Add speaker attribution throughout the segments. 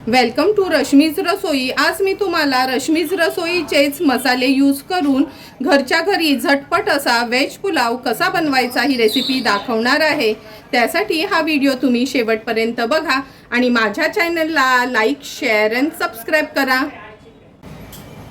Speaker 1: Welcome to Rashmi's रसोई। आज मी तुम्हाला रश्मीज रसोईचेच मसाले यूज करून घरच्या घरी झटपट असा वेज पुलाव कसा बनवायचा ही रेसिपी दाखवणार आहे। त्यासाठी हा व्हिडिओ तुम्ही शेवटपर्यंत बघा आणि माझ्या चॅनलला लाईक, शेअर आणि सबस्क्राइब करा।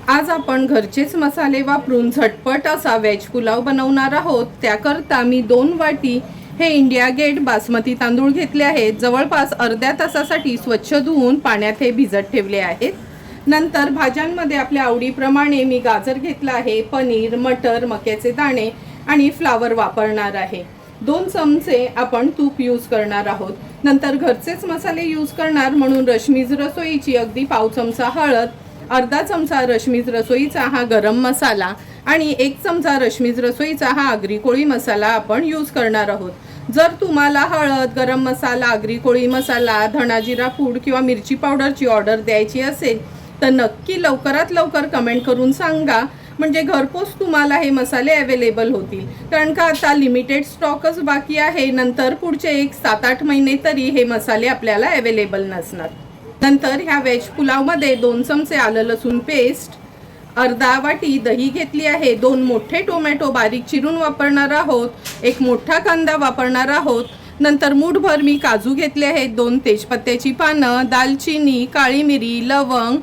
Speaker 1: आज आपण घरचेच मसाले वापरून झटपट असा वेज पुलाव बनवणार आहोत। त्याकरता मी 2 वाटी हे इंडिया गेट बासमती तांदूळ घेतले आहेत। जवळपास अर्ध्या तासासाठी स्वच्छ धुवून पाण्यात हे भिजत ठेवले आहेत। नंतर भाज्यांमध्ये आपल्या आवडीप्रमाणे मी गाजर घेतला आहे, पनीर, मटर, मक्याचे दाणे आणि फ्लावर वापरणार आहे। 2 चमचे आपण तूप यूज करणार आहोत। नंतर घरचेच मसाले यूज करणार म्हणून रश्मीज रसोईची अगदी पाव चमचा हळद, अर्धा चमचा रश्मीज रसोईचा हा गरम मसाला आणि 1 चमचा रश्मीज रसोईचा हा आगरी कोळी मसाला आपण यूज करणार आहोत। जर तुम्हाला हळद, गरम मसाला, आगरी कोळी मसाला, धणा जिरा पूड किंवा मिरची पावडरची ऑर्डर द्यायची असेल तर नक्की लवकरात लवकर कमेंट करून सांगा, म्हणजे घरपोच तुम्हाला हे मसाले अवेलेबल होतील। कारण का आता लिमिटेड स्टॉकच बाकी आहे, नंतर पुढचे 7-8 महिने तरी हे मसाले आपल्याला अवेलेबल नसणार। नंतर ह्या वेज पुलावमध्ये 2 चमचे आलं लसूण पेस्ट, अर्धा वाटी दही घेतली आहे, 2 मोठे टोमॅटो बारीक चिरून वापरणार आहोत, 1 मोठा कांदा वापरणार आहोत। नंतर मूठभर मी काजू घेतले आहेत, 2 तेजपत्त्याची पानं, दालचिनी, काळी मिरी, लवंग,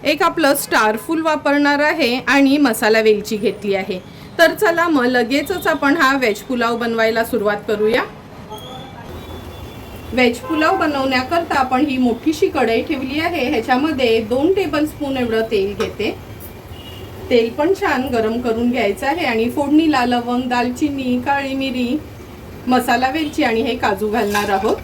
Speaker 1: 1 आपलं स्टार फूल वापरणार आहे आणि मसाला वेलची घेतली आहे। तर चला मग लगेचच आपण हा वेज पुलाव बनवायला सुरुवात करूया। वेज पुलाव बनवण्याकरता आपण ही मोठीशी कढई ठेवली आहे। ह्याच्यामध्ये 2 टेबलस्पून एवढं तेल घेते। तेल पण छान गरम करून घ्यायचं आहे आणि फोडणीला लवंग, दालचिनी, काळी मिरी, मसाला वेलची आणि हे काजू घालणार आहोत।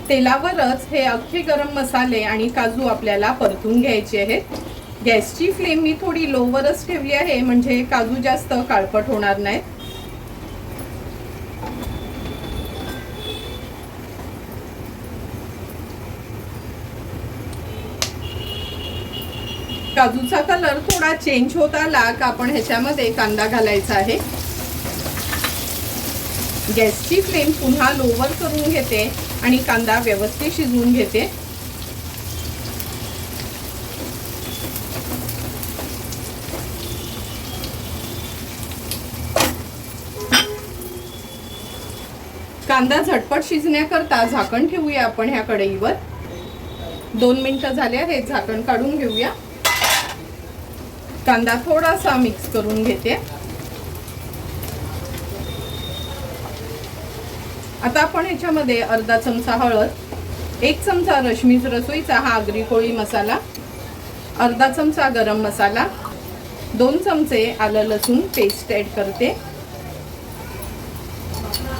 Speaker 1: तेलावरच हे अख्खे गरम मसाले आणि काजू आपल्याला परतून घ्यायचे आहेत। गॅसची फ्लेम मी थोडी लोवरच ठेवली आहे, म्हणजे काजू जास्त काळपट होणार नाहीत। काजूचा कलर थोडा चेंज होत आला का आपण ह्याच्यामध्ये कांदा घालायचा आहे। गॅसची फ्लेम पुन्हा लोवर करून घेते आणि कांदा व्यवस्थित शिजवून घेते। कांदा झटपट शिजण्याकरता झाकण ठेवूया आपण ह्या कढईवर। 2 मिनिटं झाले आहेत, झाकण काढून घेऊया। कांदा थोडासा मिक्स करून घेते। आता आपण ह्याच्यामध्ये अर्धा चमचा हळद, 1 चमचा रश्मीज रसोईचा हा आगरी कोळी मसाला, अर्धा चमचा गरम मसाला, 2 चमचे आलं लसूण पेस्ट ऍड करते।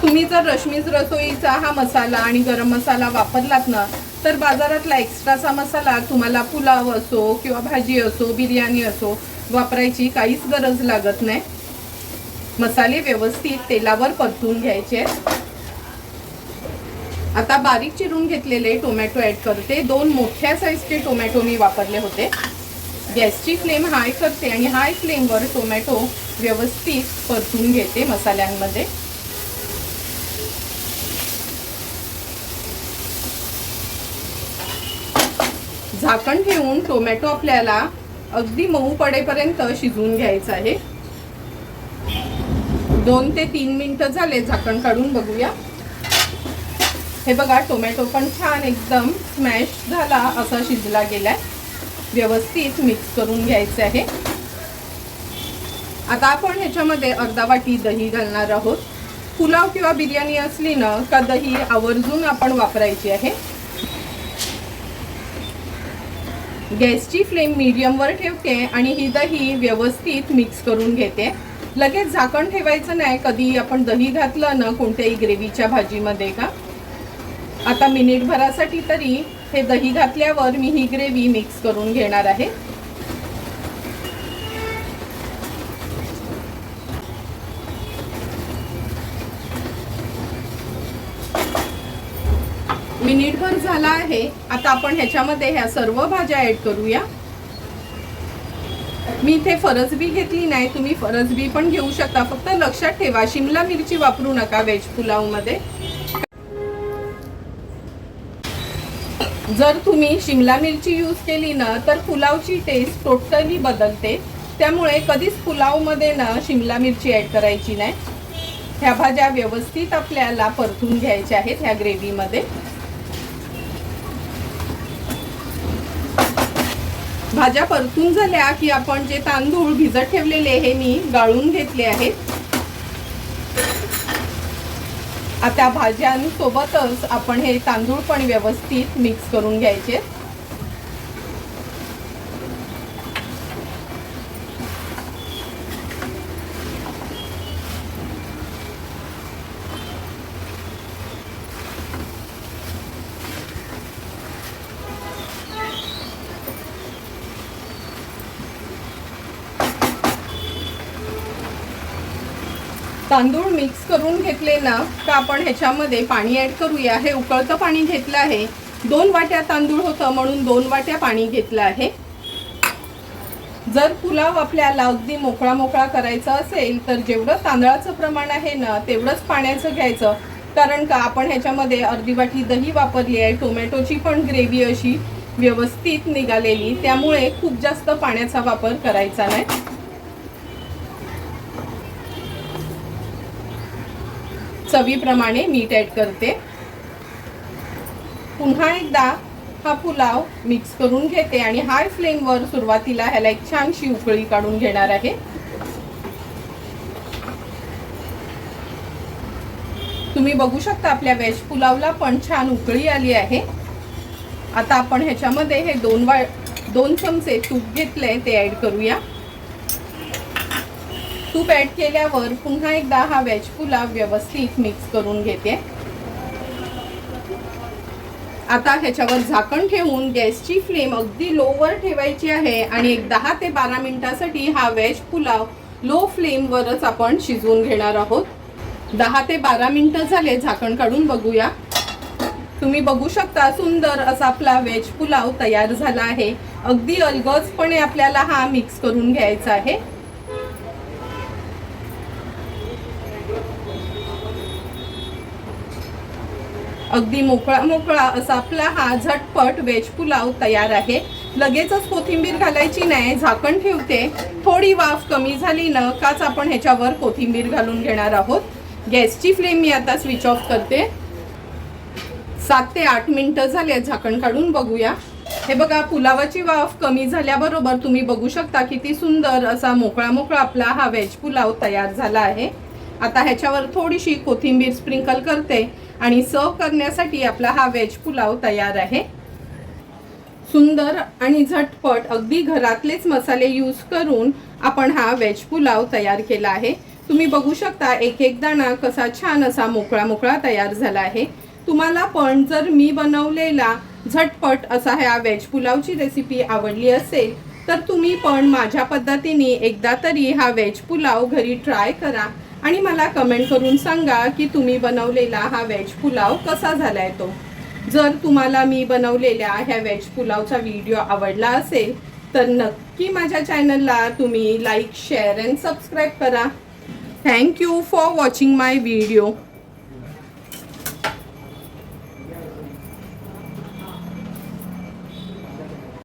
Speaker 1: तुम्ही जर रश्मीज रसोईचा हा मसाला आणि गरम मसाला वापरलात ना, तर बाजारातला एक्स्ट्राचा मसाला तुम्हाला पुलाव असो किंवा भाजी असो, बिर्याणी असो वापरायची काहीच गरज लागत नाही। मसाले व्यवस्थित तेलावर परतून घ्यायचे। आता बारीक चिरून घेतलेले टोमॅटो ऍड करते। 2 मोठ्या साईजचे टोमॅटो मी वापरले होते। गॅसची फ्लेम हाय करते आणि हाय फ्लेमवर टोमॅटो व्यवस्थित परतून घेते मसाल्यांमध्ये। झाकण ठेवून टोमॅटो आपल्याला अगदी मऊ पडेपर्यंत शिजवून घ्यायचं आहे। 2 ते 3 मिनिटं झाले, झाकण काढून बघूया। हे बघा, टोमॅटो पण छान एकदम स्मॅश झाला असा शिजला गेलाय। व्यवस्थित मिक्स करून घ्यायचं आहे। आता आपण ह्याच्यामध्ये अर्धा वाटी दही घालणार आहोत। पुलाव किंवा बिर्याणी असली ना का दही आवर्जून आपण वापरायची आहे। गॅसची फ्लेम मीडियमवर ठेवते आणि ही दही व्यवस्थित मिक्स करून घेते। लगेच झाकण ठेवायचं नाही, कधी आपण दही घातलं ना कोणत्याही ग्रेव्हीच्या भाजीमध्ये का। आता मिनिटभरासाठी तरी हे दही घातल्यावर मी ही ग्रेव्ही मिक्स करून घेणार आहे। मिनिटभर झाला आहे। आता आपण ह्याच्यामध्ये ह्या सर्व भाज्या ऍड करूया। मी इथे फरसबी घेतली नाही, तुम्ही फरसबी पण घेऊ शकता। फक्त लक्षात ठेवा शिमला मिरची वापरू नका वेज पुलाव मध्ये। जर तुम्ही शिमला मिरची यूज केली ना तर पुलावची टेस्ट टोटली बदलते, त्यामुळे कधीच पुलावमध्ये ना शिमला मिरची ॲड करायची नाही। ह्या भाज्या व्यवस्थित आपल्याला परतून घ्यायच्या आहेत ह्या ग्रेव्हीमध्ये। भाज्या परतून झाल्या की आपण जे तांदूळ भिजत ठेवलेले हे मी गाळून घेतले आहेत। आता भाज्यांसोबतच आपण हे तांदूळ पण व्यवस्थित मिक्स करून घ्यायचे। तांदूळ मिक्स करून घेतले ना का आपण ह्याच्यामध्ये पाणी ॲड करूया। हे उकळतं पाणी घेतलं आहे, 2 वाट्या तांदूळ होतं म्हणून 2 वाट्या पाणी घेतलं आहे। जर पुलाव आपल्याला अगदी मोकळा मोकळा करायचा असेल तर जेवढं तांदळाचं प्रमाण आहे ना तेवढंच पाण्याचं घ्यायचं, कारण का आपण ह्याच्यामध्ये अर्धी वाटी दही वापरली आहे, टोमॅटोची पण ग्रेव्ही अशी व्यवस्थित निघालेली, त्यामुळे खूप जास्त पाण्याचा वापर करायचा नाही। चवीप्रमाणे मीठ ॲड करते। पुन्हा एकदा हा पुलाव मिक्स करून घेते आणि हाय फ्लेमवर सुरुवातीला ह्याला एक छानशी उकळी काढून घेणार आहे। तुम्ही बघू शकता आपल्या व्हेज पुलावला पण छान उकळी आली आहे। आता आपण ह्याच्यामध्ये हे 2 चमचे तूप घेतले ते ॲड करूया। तूप ॲड केल्यावर पुन्हा एकदा हा व्हेज पुलाव व्यवस्थित मिक्स करून घेते। आता ह्याच्यावर झाकण ठेवून गॅसची फ्लेम अगदी लोवर ठेवायची आहे आणि एक 10 ते 12 मिनिटांसाठी हा व्हेज पुलाव लो फ्लेमवरच आपण शिजवून घेणार आहोत। 10 ते 12 मिनिटं झाले, झाकण काढून बघूया। तुम्ही बघू शकता सुंदर असा आपला व्हेज पुलाव तयार झाला आहे। अगदी अलगदपणे आपल्याला हा मिक्स करून घ्यायचा आहे। अगदी मोकळा मोकळा असा आपला हा झटपट व्हेज पुलाव तयार आहे। लगेचच कोथिंबीर घालायची नाही, झाकण ठेवते। थोडी वाफ कमी झाली ना काच आपण ह्याच्यावर कोथिंबीर घालून घेणार आहोत। गॅसची फ्लेम मी आता स्विच ऑफ करते। 7 ते 8 मिनिटं झाले, झाकण काढून बघूया। हे बघा, पुलावाची वाफ कमी झाल्याबरोबर तुम्ही बघू शकता किती सुंदर असा मोकळा मोकळा आपला हा व्हेज पुलाव तयार झाला आहे। आता ह्याच्यावर थोडीशी कोथिंबीर स्प्रिंकल करते आणि सर्व करण्यासाठी आपला हा व्हेज पुलाव तयार आहे। सुंदर आणि झटपट अगदी घरातलेच मसाले यूज करून आपण हा व्हेज पुलाव तयार केला आहे। तुम्ही बघू शकता एक एक दाणा कसा छान असा मोकळा मोकळा तयार झाला आहे। तुम्हाला पण जर मी बनवलेला झटपट असा हा व्हेज पुलावची रेसिपी आवडली असेल तर तुम्ही पण माझ्या पद्धतीने एकदा तरी हा व्हेज पुलाव घरी ट्राय करा आणि मला कमेंट करून सांगा की तुम्ही बनवलेला हा व्हेज पुलाव कसा झालाय तो। जर तुम्हाला मी बनवलेल्या ह्या व्हेज पुलावचा व्हिडिओ आवडला असेल तर नक्की माझ्या चॅनलला तुम्ही लाईक, शेअर अँड सबस्क्राईब करा। Thank you for watching my video.